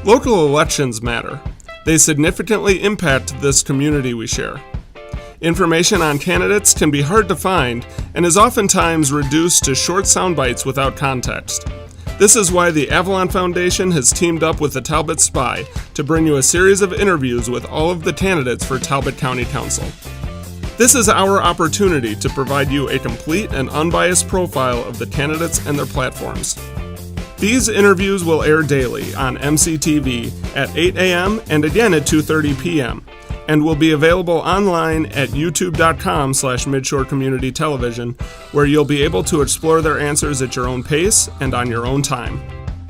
Local elections matter. They significantly impact this community we share. Information on candidates can be hard to find and is oftentimes reduced to short sound bites without context. This is why the Avalon Foundation has teamed up with the Talbot Spy to bring you a series of interviews with all of the candidates for Talbot County Council. This is our opportunity to provide you a complete and unbiased profile of the candidates and their platforms. These interviews will air daily on MCTV at 8 a.m. and again at 2:30 p.m. and will be available online at youtube.com/Midshore Community Television, where you'll be able to explore their answers at your own pace and on your own time.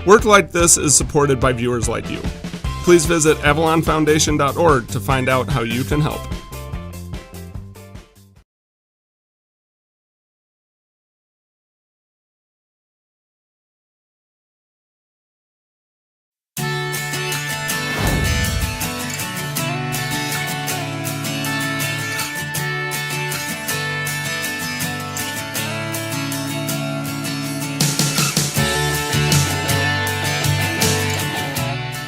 Work like this is supported by viewers like you. Please visit avalonfoundation.org to find out how you can help.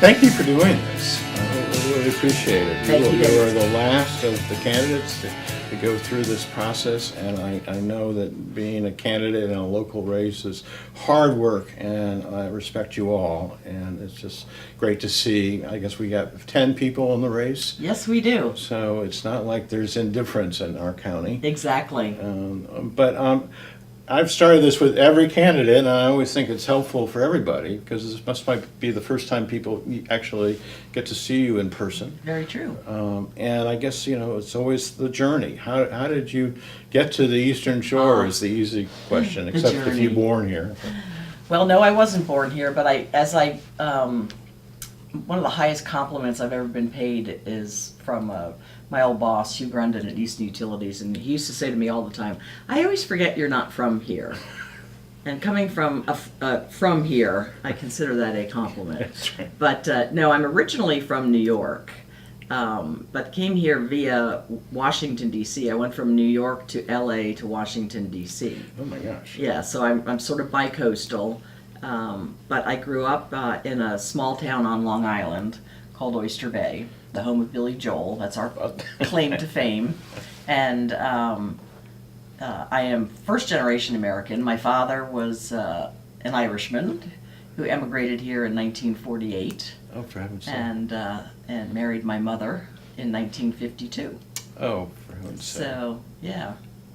Thank you for doing this. I really appreciate it. You are the last of the candidates to go through this process, and I know that being a candidate in a local race is hard work, and I respect you all, and it's just great to see. I guess we got 10 people in the race. Yes, we do. So it's not like there's indifference in our county. Exactly. But I've started this with every candidate, and I always think it's helpful for everybody because this might be the first time people actually get to see you in person. Very true. And I guess, it's always the journey. How did you get to the Eastern Shore is the easy question, except if you're born here. Well, no, I wasn't born here, but one of the highest compliments I've ever been paid is from my old boss, Hugh Grundon at Eastern Utilities, and he used to say to me all the time, "I always forget you're not from here." And coming from here, I consider that a compliment. That's right. But no, I'm originally from New York, but came here via Washington, D.C. I went from New York to L.A. to Washington, D.C. Oh my gosh. Yeah, so I'm sort of bi-coastal. But I grew up in a small town on Long Island called Oyster Bay, the home of Billy Joel. That's our claim to fame. And I am first-generation American. My father was an Irishman who emigrated here in 1948. Oh, for heaven's sake. And married my mother in 1952. Oh, for heaven's sake. So, yeah.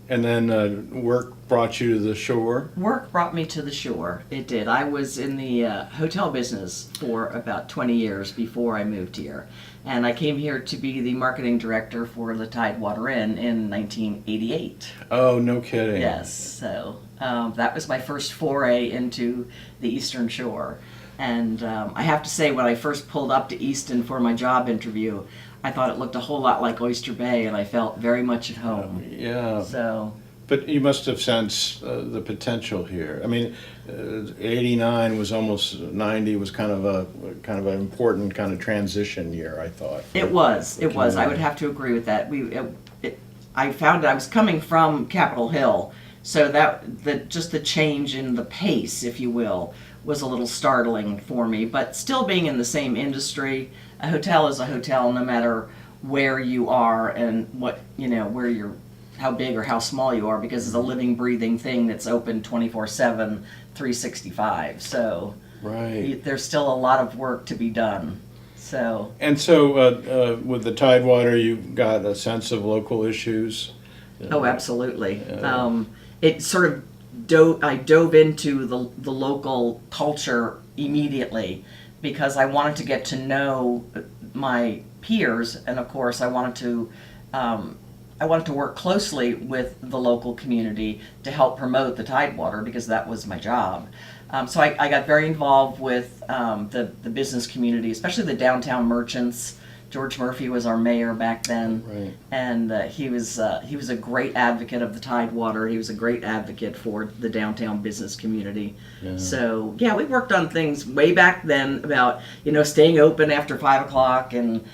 And then work brought you to the shore? Work brought me to the shore. It did. I was in the hotel business for about 20 years before I moved here. And I came here to be the marketing director for the Tidewater Inn in 1988. Oh, no kidding. Yes. So that was my first foray into the Eastern Shore. And I have to say, when I first pulled up to Easton for my job interview, I thought it looked a whole lot like Oyster Bay, and I felt very much at home. Yeah. So. But you must have sensed the potential here. I mean, 89 was almost 90 was kind of an important kind of transition year, I thought. It was. I would have to agree with that. I found I was coming from Capitol Hill, so just the change in the pace, if you will, was a little startling for me. But still being in the same industry, a hotel is a hotel no matter where you are and how big or how small you are, because it's a living, breathing thing that's open 24/7, 365. So right. There's still a lot of work to be done. So. And so with the Tidewater, you got a sense of local issues? Oh, absolutely. It sort of I dove into the local culture immediately because I wanted to get to know my peers, and of course I wanted to work closely with the local community to help promote the Tidewater because that was my job. So I got very involved with the business community, especially the downtown merchants. George Murphy was our mayor back then, right. And he was a great advocate of the Tidewater. He was a great advocate for the downtown business community. Yeah. So yeah, we worked on things way back then about staying open after 5 o'clock and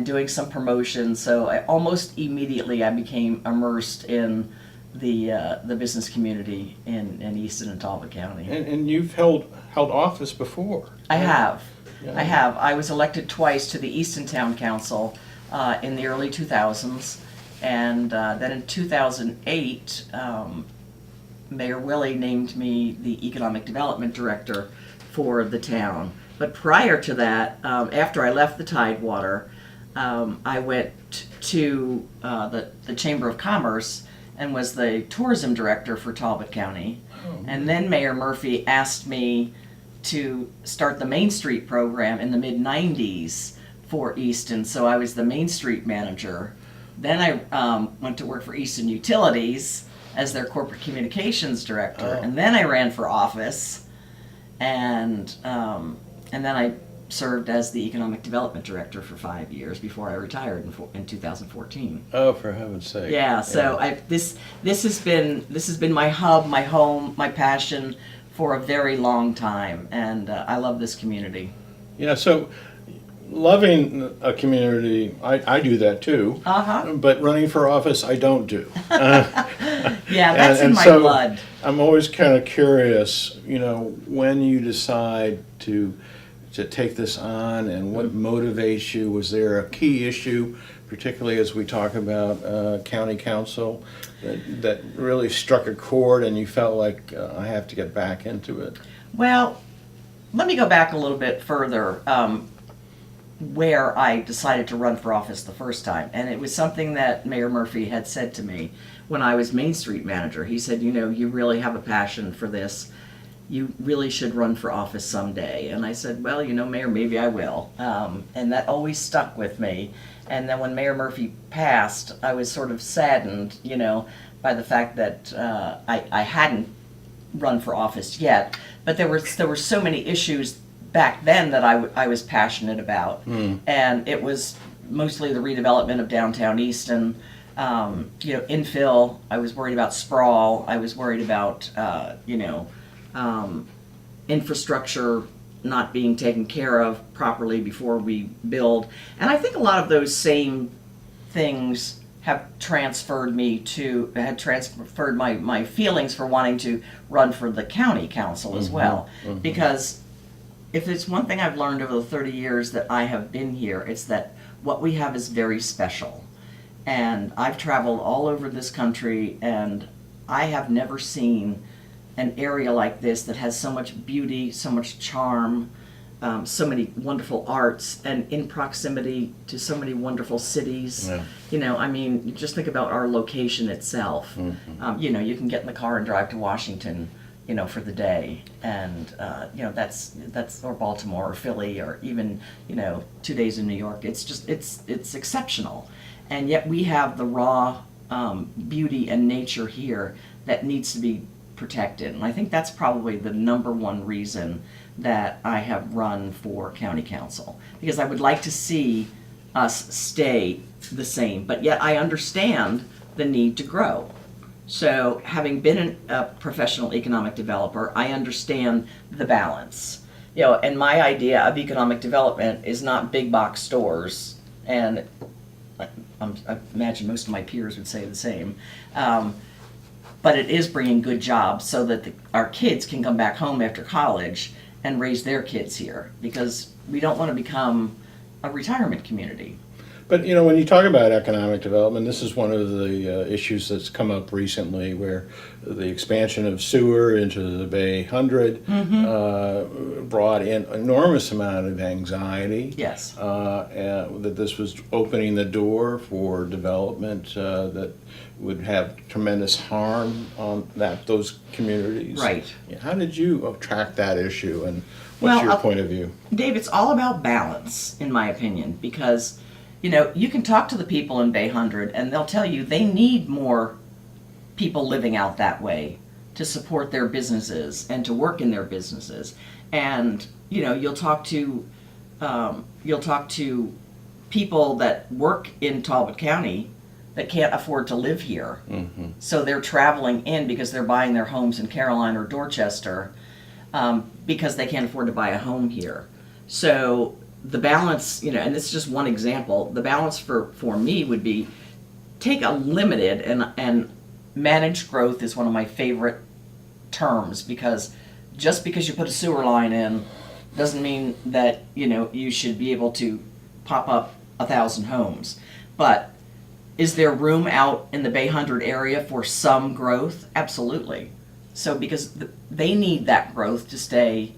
doing some promotions. So almost immediately I became immersed in the business community in Easton and Talbot County. And you've held office before. I have. Yeah. I have. I was elected twice to the Easton Town Council in the early 2000s, and then in 2008, Mayor Willie named me the Economic Development Director for the town. But prior to that, after I left the Tidewater, I went to the Chamber of Commerce and was the tourism director for Talbot County. And then Mayor Murphy asked me to start the Main Street program in the mid-90s for Easton, so I was the Main Street manager. Then I went to work for Easton Utilities as their corporate communications director, and then I ran for office, and then I served as the economic development director for 5 years before I retired in 2014. Oh, for heaven's sake! Yeah, so this has been my hub, my home, my passion for a very long time, and I love this community. Yeah, so loving a community, I do that too. But running for office, I don't do. Yeah, that's in my blood. I'm always kind of curious, when you decide to take this on and what motivates you. Was there a key issue, particularly as we talk about county council, that really struck a chord and you felt like I have to get back into it? Well, let me go back a little bit further where I decided to run for office the first time. And it was something that Mayor Murphy had said to me when I was Main Street manager. He said, you really have a passion for this. You really should run for office someday. And I said, well, Mayor, maybe I will. And that always stuck with me. And then when Mayor Murphy passed, I was sort of saddened, by the fact that I hadn't run for office yet. But there were so many issues back then that I was passionate about. And it was mostly the redevelopment of downtown Easton, infill. I was worried about sprawl. I was worried about, infrastructure not being taken care of properly before we build. And I think a lot of those same things had transferred my feelings for wanting to run for the county council as well. Because if there's one thing I've learned over the 30 years that I have been here, it's that what we have is very special. And I've traveled all over this country, and I have never seen an area like this that has so much beauty, so much charm, so many wonderful arts, and in proximity to so many wonderful cities. You just think about our location itself. You can get in the car and drive to Washington, for the day, and that's or Baltimore or Philly or even 2 days in New York. It's exceptional, and yet we have the raw beauty and nature here that needs to be protected. And I think that's probably the number one reason that I have run for county council, because I would like to see us stay the same, but yet I understand the need to grow. So having been a professional economic developer, I understand the balance. And my idea of economic development is not big box stores, and I imagine most of my peers would say the same. But it is bringing good jobs so that our kids can come back home after college and raise their kids here, because we don't want to become a retirement community. But when you talk about economic development, this is one of the issues that's come up recently, where the expansion of sewer into the Bay 100 brought in enormous amount of anxiety. Yes. That this was opening the door for development that would have tremendous harm on those communities. Right. How did you track that issue, and what's your point of view? Dave, it's all about balance, in my opinion, because you can talk to the people in Bay 100 and they'll tell you they need more people living out that way to support their businesses and to work in their businesses. And you'll talk to people that work in Talbot County that can't afford to live here. So they're traveling in because they're buying their homes in Caroline or Dorchester because they can't afford to buy a home here. So the balance, and this is just one example, the balance for me would be take a limited and managed growth is one of my favorite terms, because just because you put a sewer line in doesn't mean that, you should be able to pop up 1,000 homes. But is there room out in the Bay 100 area for some growth? Absolutely. So because they need that growth to stay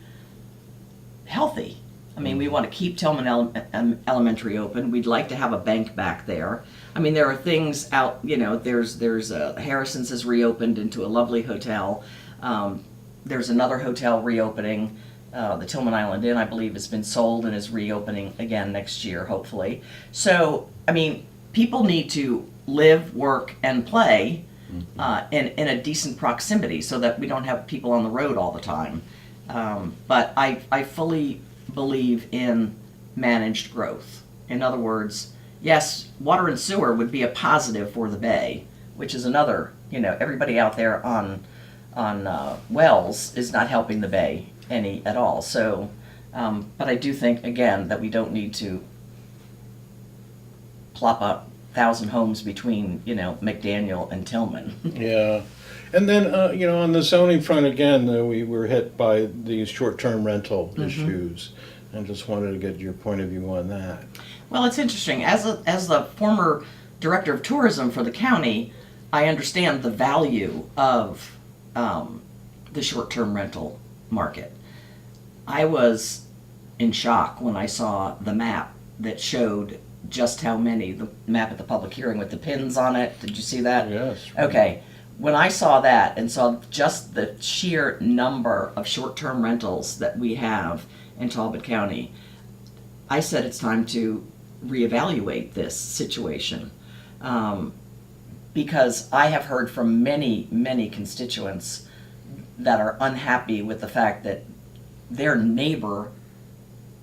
healthy. I mean, we want to keep Tillman Elementary open. We'd like to have a bank back there. I mean, there are things out, there's Harrison's has reopened into a lovely hotel. There's another hotel reopening. The Tillman Island Inn, I believe, has been sold and is reopening again next year, hopefully. So, I mean, people need to live, work, and play in a decent proximity so that we don't have people on the road all the time. But I fully believe in managed growth. In other words, yes, water and sewer would be a positive for the Bay, which is another, everybody out there on wells is not helping the Bay any at all. So, but I do think, again, that we don't need to plop up 1,000 homes between, McDaniel and Tillman. Yeah. And then, on the zoning front, again, we were hit by these short-term rental issues. And just wanted to get your point of view on that. Well, it's interesting. As the former director of tourism for the county, I understand the value of the short-term rental market. I was in shock when I saw the map that showed just how many, the map at the public hearing with the pins on it. Did you see that? Yes. Okay. When I saw that and saw just the sheer number of short-term rentals that we have in Talbot County, I said it's time to reevaluate this situation. Because I have heard from many, many constituents that are unhappy with the fact that their neighbor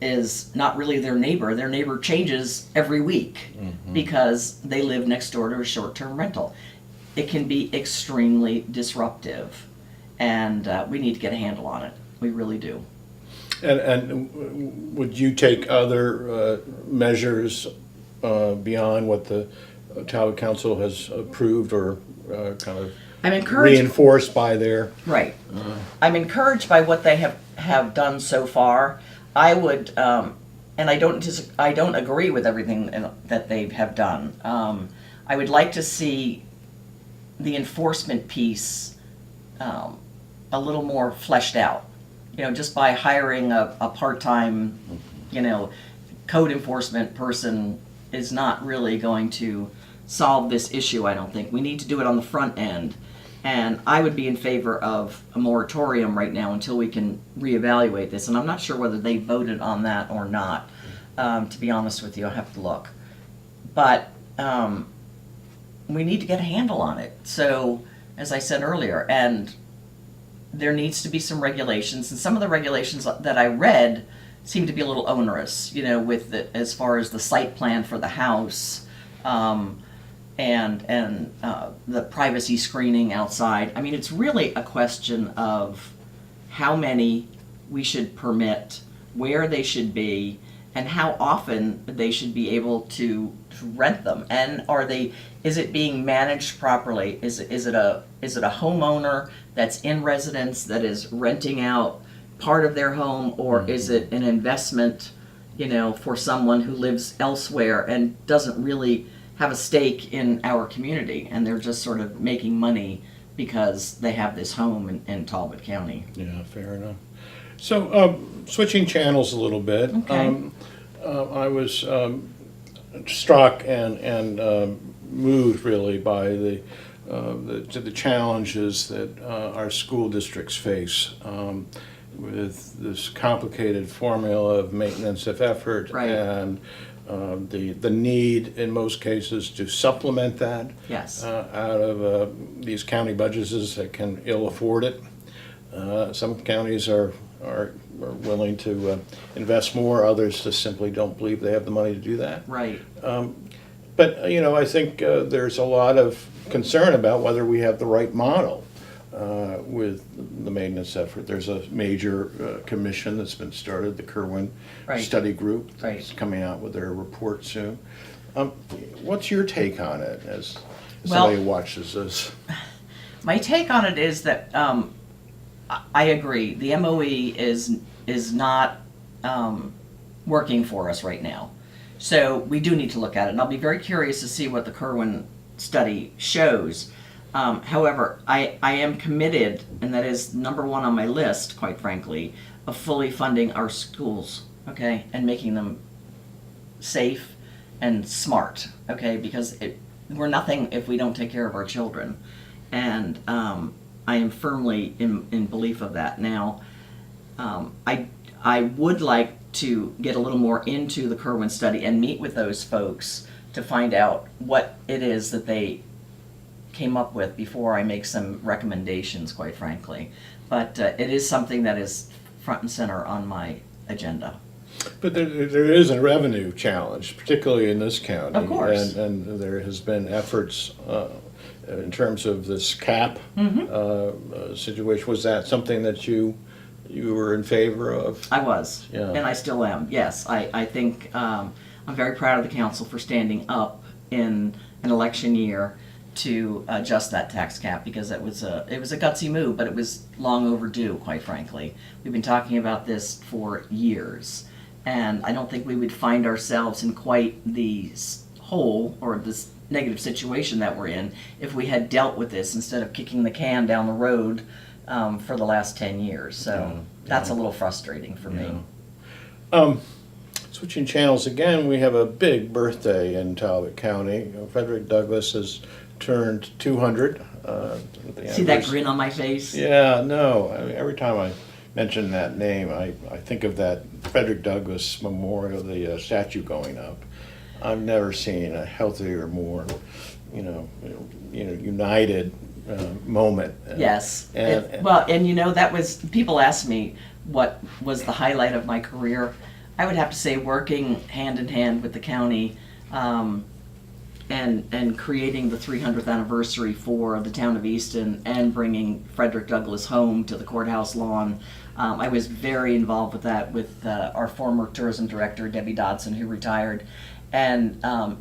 is not really their neighbor. Their neighbor changes every week because they live next door to a short-term rental. It can be extremely disruptive, and we need to get a handle on it. We really do. And would you take other measures beyond what the Talbot Council has approved or kind of I'm encouraged, reinforced by their... Right. I'm encouraged by what they have done so far. I would, and I don't agree with everything that they have done. I would like to see the enforcement piece a little more fleshed out. Just by hiring a part-time, code enforcement person is not really going to solve this issue, I don't think. We need to do it on the front end. And I would be in favor of a moratorium right now until we can reevaluate this. And I'm not sure whether they voted on that or not. To be honest with you, I have to look. But we need to get a handle on it. So, as I said earlier, and there needs to be some regulations, and some of the regulations that I read seem to be a little onerous, with as far as the site plan for the house, and the privacy screening outside. I mean, it's really a question of how many we should permit, where they should be, and how often they should be able to rent them. And is it being managed properly? Is it a homeowner that's in residence that is renting out part of their home, or is it an investment, for someone who lives elsewhere and doesn't really have a stake in our community, and they're just sort of making money because they have this home in Talbot County? Yeah, fair enough. So, switching channels a little bit, Okay. I was struck and moved really by the challenges that our school districts face with this complicated formula of maintenance of effort, Right. and the need in most cases to supplement that Yes. out of these county budgets that can ill afford it. Some counties are willing to invest more, others just simply don't believe they have the money to do that. Right. But I think there's a lot of concern about whether we have the right model with the maintenance effort. There's a major commission that's been started, the Kerwin Right. Study Group, Right. that's coming out with their report soon. What's your take on it as Well- somebody who watches this? My take on it is that I agree. The MOE is not working for us right now. So we do need to look at it, and I'll be very curious to see what the Kerwin study shows. However, I am committed, and that is number one on my list, quite frankly, of fully funding our schools, okay, and making them safe and smart, okay, because we're nothing if we don't take care of our children. And I am firmly in belief of that. Now, I would like to get a little more into the Kerwin study and meet with those folks to find out what it is that they came up with before I make some recommendations, quite frankly. But it is something that is front and center on my agenda. But there is a revenue challenge, particularly in this county. Of course. And there has been efforts in terms of this cap situation. Was that something that you were in favor of? I was, Yeah. and I still am, yes. I think I'm very proud of the council for standing up in an election year to adjust that tax cap, because it was a gutsy move, but it was long overdue, quite frankly. We've been talking about this for years, and I don't think we would find ourselves in quite the hole or this negative situation that we're in if we had dealt with this instead of kicking the can down the road for the last 10 years. So that's a little frustrating for me. Switching channels again, we have a big birthday in Talbot County. Frederick Douglass has turned 200. See that grin on my face? Yeah, no. I mean, every time I mention that name, I think of that Frederick Douglass Memorial, the statue going up. I've never seen a healthier, more, united moment. Yes. And that was, people asked me what was the highlight of my career. I would have to say working hand in hand with the county and creating the 300th anniversary for the town of Easton and bringing Frederick Douglass home to the courthouse lawn. I was very involved with that with our former tourism director, Debbie Dodson, who retired. And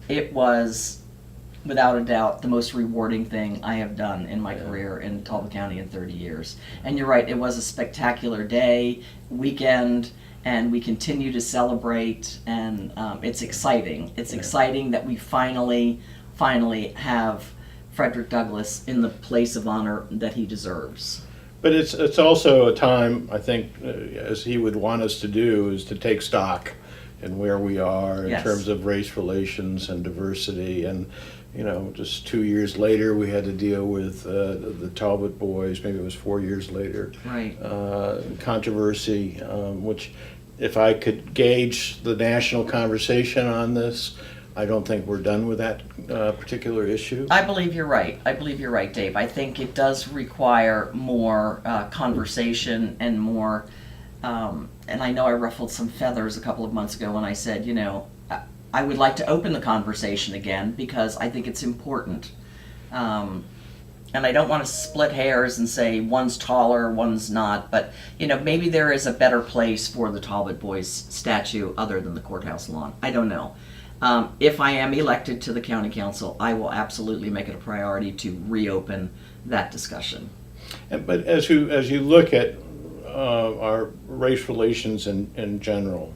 it was, without a doubt, the most rewarding thing I have done in my career in Talbot County in 30 years. And you're right, it was a spectacular day, weekend, and we continue to celebrate, and it's exciting. It's exciting that we finally have Frederick Douglass in the place of honor that he deserves. But it's also a time, I think, as he would want us to do, is to take stock in where we are in Yes. terms of race relations and diversity. And, just 2 years later, we had to deal with the Talbot boys, maybe it was 4 years later. Right. Controversy, which, if I could gauge the national conversation on this, I don't think we're done with that particular issue. I believe you're right. Dave. I think it does require more conversation and more, and I know I ruffled some feathers a couple of months ago when I said, I would like to open the conversation again because I think it's important. And I don't want to split hairs and say one's taller, one's not, but maybe there is a better place for the Talbot Boys statue other than the courthouse lawn. I don't know. If I am elected to the county council, I will absolutely make it a priority to reopen that discussion. But as you look at our race relations in general,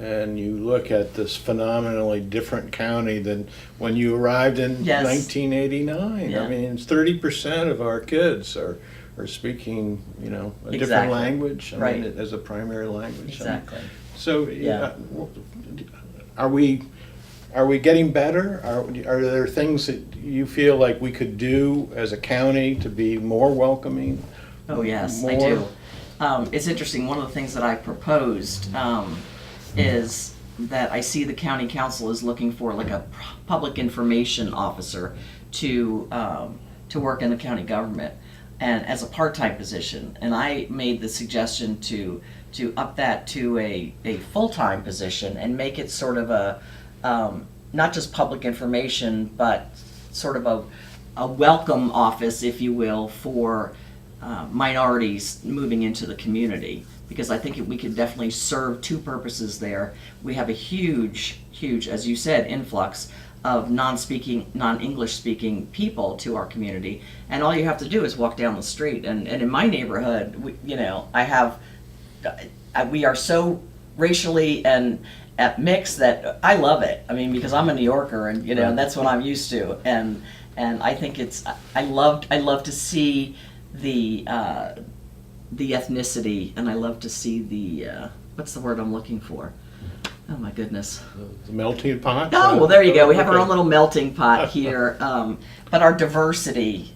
and you look at this phenomenally different county than when you arrived in Yes. 1989. Yeah. I mean, 30% of our kids are speaking, a different Exactly. language, Right. as a primary language. Exactly. So, Yeah. are we getting better? Are there things that you feel like we could do as a county to be more welcoming? Oh, yes, I do. It's interesting. One of the things that I proposed is that I see the county council is looking for like a public information officer to work in the county government, and as a part-time position. And I made the suggestion to up that to a full-time position and make it sort of a not just public information, but sort of a welcome office, if you will, for minorities moving into the community, because I think we could definitely serve two purposes there. We have a huge, as you said, influx of non-English speaking people to our community, and all you have to do is walk down the street. And in my neighborhood, we are so racially and mixed that I love it. I mean, because I'm a New Yorker, and and that's what I'm used to, and I think I love to see the ethnicity, and I love to see the what's the word I'm looking for? Oh my goodness. The melting pot? Oh, well, there you go. We have our own little melting pot here. But our diversity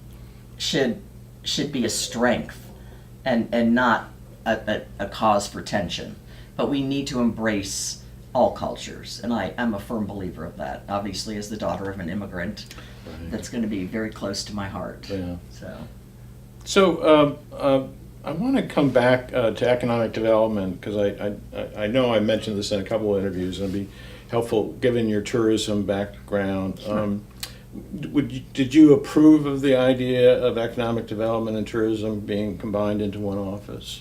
should be a strength and not a cause for tension. But we need to embrace all cultures, and I'm a firm believer of that. Obviously, as the daughter of an immigrant, that's going to be very close to my heart. Yeah. So I want to come back to economic development, because I know I mentioned this in a couple of interviews, and it'd be helpful given your tourism background. Sure. Did you approve of the idea of economic development and tourism being combined into one office?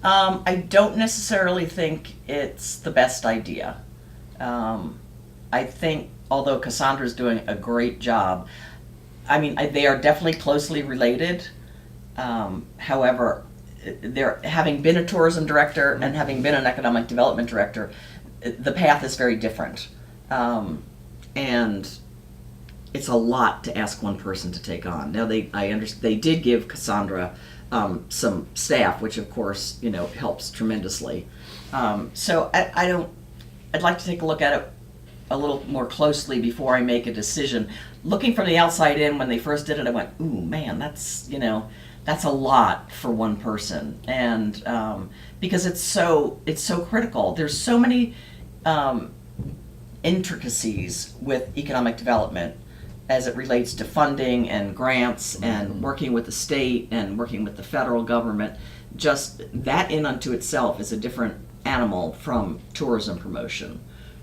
I don't necessarily think it's the best idea. I think, although Cassandra's doing a great job, I mean, they are definitely closely related. However, having been a tourism director and having been an economic development director, the path is very different. And it's a lot to ask one person to take on. Now, they did give Cassandra some staff, which of course, helps tremendously. So I'd like to take a look at it a little more closely before I make a decision. Looking from the outside in, when they first did it, I went, ooh, man, that's a lot for one person. And because it's so critical. There's so many intricacies with economic development as it relates to funding and grants and working with the state and working with the federal government. Just that in unto itself is a different animal from tourism promotion.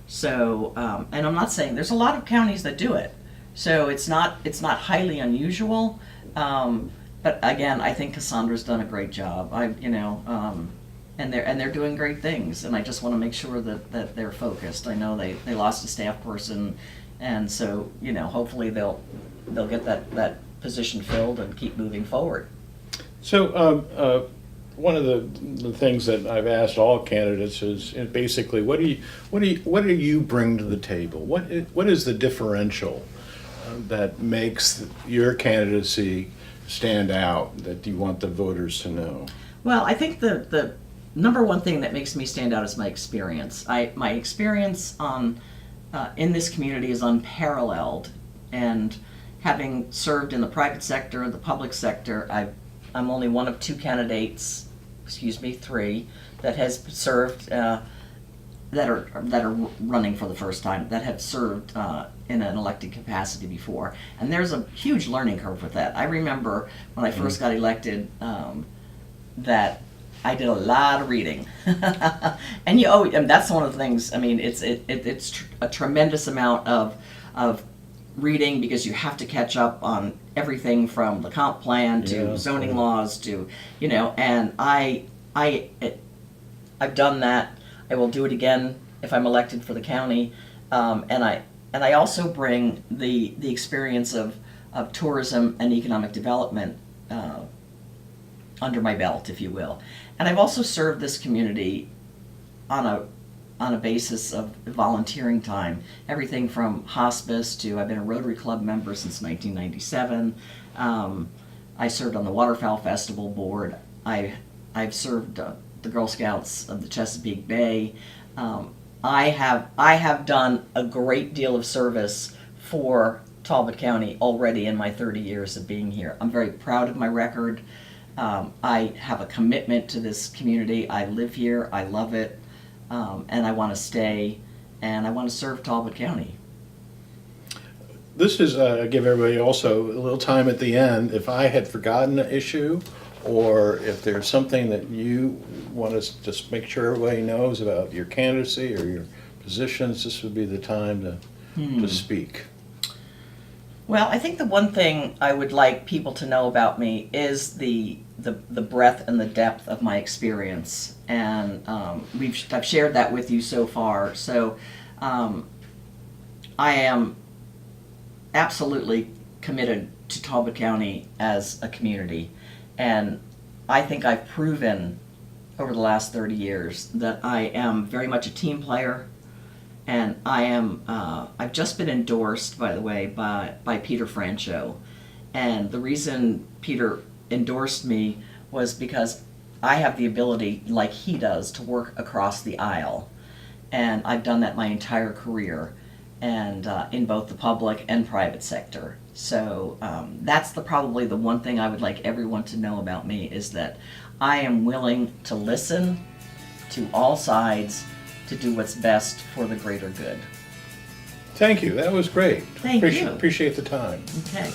So, and I'm not saying there's a lot of counties that do it. So it's not highly unusual. But again, I think Cassandra's done a great job. And they're doing great things. And I just want to make sure that they're focused. I know they lost a staff person, and so hopefully they'll get that position filled and keep moving forward. So one of the things that I've asked all candidates is basically what do you bring to the table? What is the differential that makes your candidacy stand out, that you want the voters to know? Well, I think the number one thing that makes me stand out is my experience. My experience in this community is unparalleled, and having served in the private sector, the public sector, I'm only one of three that has served that are running for the first time, that have served in an elected capacity before. And there's a huge learning curve with that. I remember when I first got elected that I did a lot of reading. And that's one of the things, I mean, it's a tremendous amount of reading, because you have to catch up on everything from the comp plan to zoning laws to, and I've done that. I will do it again if I'm elected for the county, and I also bring the experience of tourism and economic development under my belt, if you will. And I've also served this community on a basis of volunteering time, everything from hospice to I've been a Rotary Club member since 1997. I served on the Waterfowl Festival board. I've served the Girl Scouts of the Chesapeake Bay. I have done a great deal of service for Talbot County already in my 30 years of being here. I'm very proud of my record. I have a commitment to this community. I live here. I love it. And I want to stay, and I want to serve Talbot County. This is, give everybody also a little time at the end. If I had forgotten an issue, or if there's something that you want us to just make sure everybody knows about your candidacy or your positions, this would be the time to speak. Well, I think the one thing I would like people to know about me is the breadth and the depth of my experience, and I've shared that with you so far. So I am absolutely committed to Talbot County as a community, and I think I've proven over the last 30 years that I am very much a team player, and I've just been endorsed, by the way, by Peter Francho. And the reason Peter endorsed me was because I have the ability, like he does, to work across the aisle. And I've done that my entire career, and in both the public and private sector. So that's probably the one thing I would like everyone to know about me, is that I am willing to listen to all sides to do what's best for the greater good. Thank you. That was great. Thank you. Appreciate the time. Okay.